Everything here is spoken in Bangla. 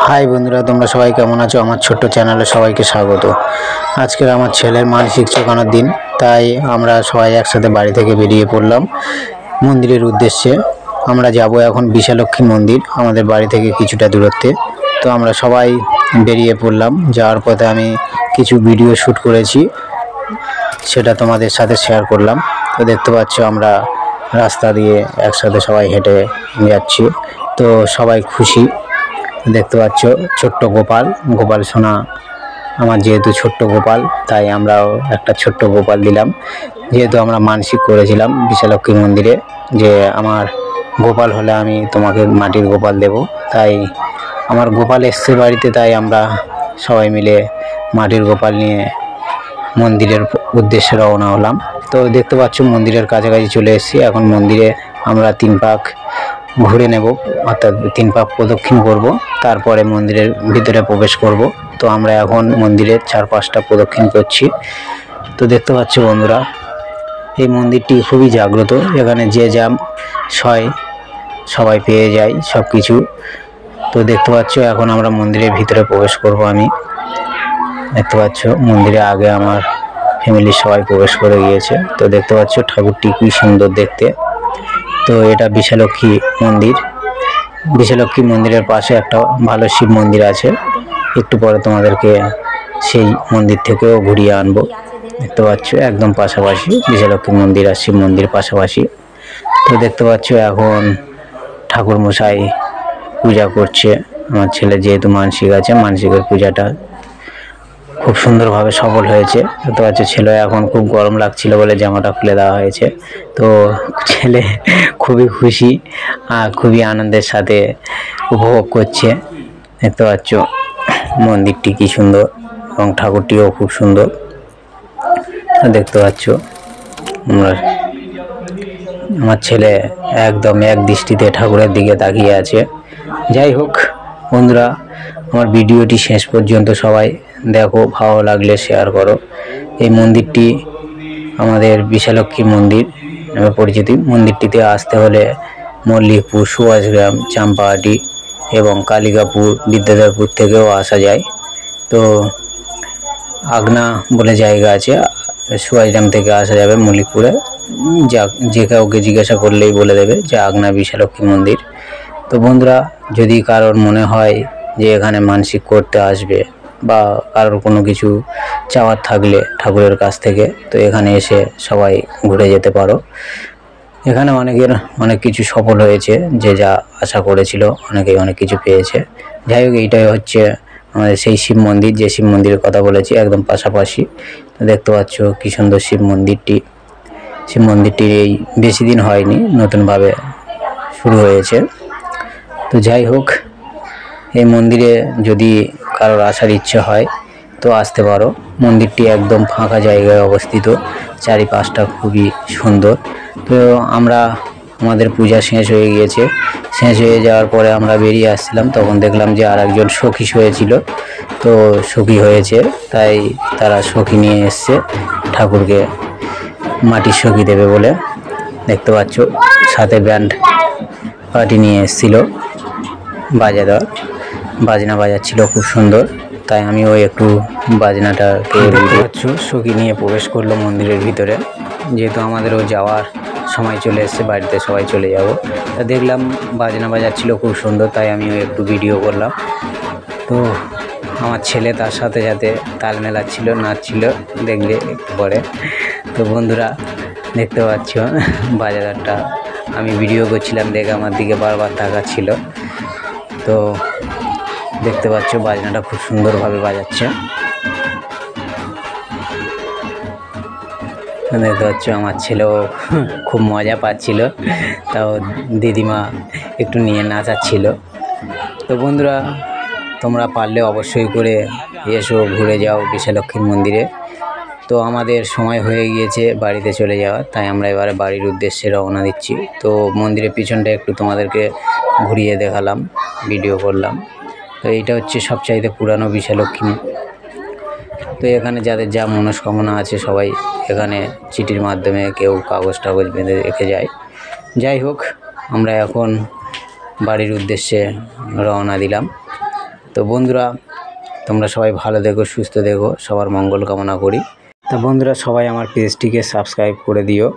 হাই বন্ধুরা, তোমরা সবাই কেমন আছো? আমার ছোট্ট চ্যানেলে সবাইকে স্বাগত। আজকের আমার ছেলের মানসিক চোকানোর দিন, তাই আমরা সবাই একসাথে বাড়ি থেকে বেরিয়ে পড়লাম মন্দিরের উদ্দেশ্যে। আমরা যাব এখন বিশালক্ষী মন্দির, আমাদের বাড়ি থেকে কিছুটা দূরত্বে। তো আমরা সবাই বেরিয়ে পড়লাম। যাওয়ার পথে আমি কিছু ভিডিও শ্যুট করেছি, সেটা তোমাদের সাথে শেয়ার করলাম। তো দেখতে পাচ্ছ আমরা রাস্তা দিয়ে একসাথে সবাই হেঁটে যাচ্ছি। তো সবাই খুশি। দেখতে পাচ্ছ ছোট্ট গোপাল সোনা আমার, যেহেতু ছোট্ট গোপাল তাই আমরাও একটা ছোট্ট গোপাল দিলাম। যেহেতু আমরা মানসিক করেছিলাম বিশালক্ষী মন্দিরে যে আমার গোপাল হলে আমি তোমাকে মাটির গোপাল দেব, তাই আমার গোপাল এসছে বাড়িতে, তাই আমরা সবাই মিলে মাটির গোপাল নিয়ে মন্দিরের উদ্দেশ্যে রওনা হলাম। তো দেখতে পাচ্ছ মন্দিরের কাছাকাছি চলে এসেছি। এখন মন্দিরে আমরা 3 পাক ঘুরে নেব, অর্থাৎ 3 পাক প্রদক্ষিণ করব, তারপরে মন্দিরের ভিতরে প্রবেশ করব। তো আমরা এখন মন্দিরের 4-5টা প্রদক্ষিণ করছি। তো দেখতে পাচ্ছ বন্ধুরা, এই মন্দিরটি খুবই জাগ্রত। এখানে যে যা সবাই পেয়ে যায় সব কিছু। তো দেখতে পাচ্ছ এখন আমরা মন্দিরের ভিতরে প্রবেশ করব। আমি দেখতে পাচ্ছ মন্দিরে আগে আমার ফ্যামিলির সবাই প্রবেশ করে গিয়েছে। তো দেখতে পাচ্ছ ঠাকুরটি কি সুন্দর দেখতে। তো এটা বিশালক্ষী মন্দির। বিশালক্ষী মন্দিরের পাশে একটা ভালো শিব মন্দির আছে, একটু পরে তোমাদেরকে সেই মন্দির থেকেও ঘুরিয়ে আনবো। দেখতে পাচ্ছ একদম পাশাপাশি বিশালক্ষী মন্দির আর শিব মন্দির পাশাপাশি। তো দেখতে পাচ্ছ এখন ঠাকুর মশাই পূজা করছে। আমার ছেলে যেহেতু মানসিক আছে, মানসিকের পূজাটা খুব সুন্দরভাবে সফল হয়েছে। দেখতে পাচ্ছ ছেলে এখন খুব গরম লাগছিল বলে জামাটা খুলে দেওয়া হয়েছে। তো ছেলে খুবই খুশি আর খুবই আনন্দের সাথে উপভোগ করছে। দেখতে পাচ্ছ মন্দিরটি কি সুন্দর এবং ঠাকুরটিও খুব সুন্দর। দেখতে পাচ্ছ আমার ছেলে একদম এক দৃষ্টিতে ঠাকুরের দিকে তাকিয়ে আছে। যাই হোক বন্ধুরা, আমার ভিডিওটি শেষ পর্যন্ত সবাই দেখো, ভালো লাগলে শেয়ার করো। এই মন্দিরটি আমাদের বিশালক্ষী মন্দির নামে পরিচিত। মন্দিরটিতে আসতে হলে মল্লিকপুর, সুভাষগ্রাম, চাম্পাহাটি এবং কালিকাপুর, বিদ্যাধরপুর থেকেও আসা যায়। তো আগনা বলে জায়গা আছে, সুভাষগ্রাম থেকে আসা যাবে মল্লিকপুরে। যে কাউকে জিজ্ঞাসা করলেই বলে দেবে যে আগনা বিশালক্ষী মন্দির। তো বন্ধুরা, যদি কারোর মনে হয় যে এখানে মানসিক করতে আসবে বা কারোর কোনো কিছু চাওয়ার থাকলে ঠাকুরের কাছ থেকে, তো এখানে এসে সবাই ঘুরে যেতে পারো। এখানে অনেকের অনেক কিছু সফল হয়েছে, যে যা আশা করেছিল অনেকেই অনেক কিছু পেয়েছে। যাই হোক, এইটাই হচ্ছে আমাদের সেই শিব মন্দির, যে শিব মন্দিরের কথা বলেছি, একদম পাশাপাশি। দেখতে পাচ্ছ কি সুন্দর শিব মন্দিরটি। শিব মন্দিরটির এই বেশি দিন হয়নি, নতুনভাবে শুরু হয়েছে। তো যাই হোক, এই মন্দিরে যদি কারোর আসার ইচ্ছে হয় তো আসতে পারো। মন্দিরটি একদম ফাঁকা জায়গায় অবস্থিত, চারিপাশটা খুবই সুন্দর। তো আমাদের পূজা শেষ হয়ে গিয়েছে। শেষ হয়ে যাওয়ার পরে আমরা বেরিয়ে আসছিলাম, তখন দেখলাম যে আর একজন সখী হয়েছিল। তো সখী হয়েছে, তাই তারা সখী নিয়ে এসছে ঠাকুরকে মাটির সখী দেবে বলে। দেখতে পাচ্ছ সাথে ব্যান্ড পার্টি নিয়ে এসেছিল, বাজনা বাজাচ্ছিল খুব সুন্দর। তাই আমিও একটু বাজনাটাকে দেখতে পাচ্ছ সখী নিয়ে প্রবেশ করলো মন্দিরের ভিতরে। যেহেতু আমাদেরও যাওয়ার সময় চলে এসছে, বাড়িতে সবাই চলে যাব, তা দেখলাম বাজনা বাজাচ্ছিল খুব সুন্দর, তাই আমিও একটু ভিডিও করলাম। তো আমার ছেলে তার সাথে সাথে তাল মেলাচ্ছিল, নাচছিল, দেখলে একটু পরে। তো বন্ধুরা দেখতে পাচ্ছ বাজারটা আমি ভিডিও করছিলাম, দেখে আমার দিকে বারবার তাকাচ্ছিল। তো দেখতে পাচ্ছ বাজনাটা খুব সুন্দরভাবে বাজাচ্ছে। দেখতে পাচ্ছ আমার ছেলেও খুব মজা পাচ্ছিল, তাও দিদিমা একটু নিয়ে নাচাচ্ছিল। তো বন্ধুরা, তোমরা পারলে অবশ্যই করে এসো, ঘুরে যাও বিশালক্ষীর মন্দিরে। তো আমাদের সময় হয়ে গিয়েছে বাড়িতে চলে যাওয়ার, তাই আমরা এবারে বাড়ির উদ্দেশ্যে রওনা দিচ্ছি। তো মন্দিরের পিছনটা একটু তোমাদেরকে ঘুরিয়ে দেখালাম, ভিডিও করলাম। তো এইটা হচ্ছে সবচাইতে পুরানো বিশালক্ষী। তো এখানে যাদের যা মনস্কামনা আছে সবাই এখানে চিঠির মাধ্যমে কেউ কাগজ টাগজ বেঁধে রেখে যায়। যাই হোক, আমরা এখন বাড়ির উদ্দেশ্যে রওনা দিলাম। তো বন্ধুরা, তোমরা সবাই ভালো দেখো, সুস্থ দেখো, সবার মঙ্গল কামনা করি। তা বন্ধুরা, সবাই আমার পেজটিকে সাবস্ক্রাইব করে দিও।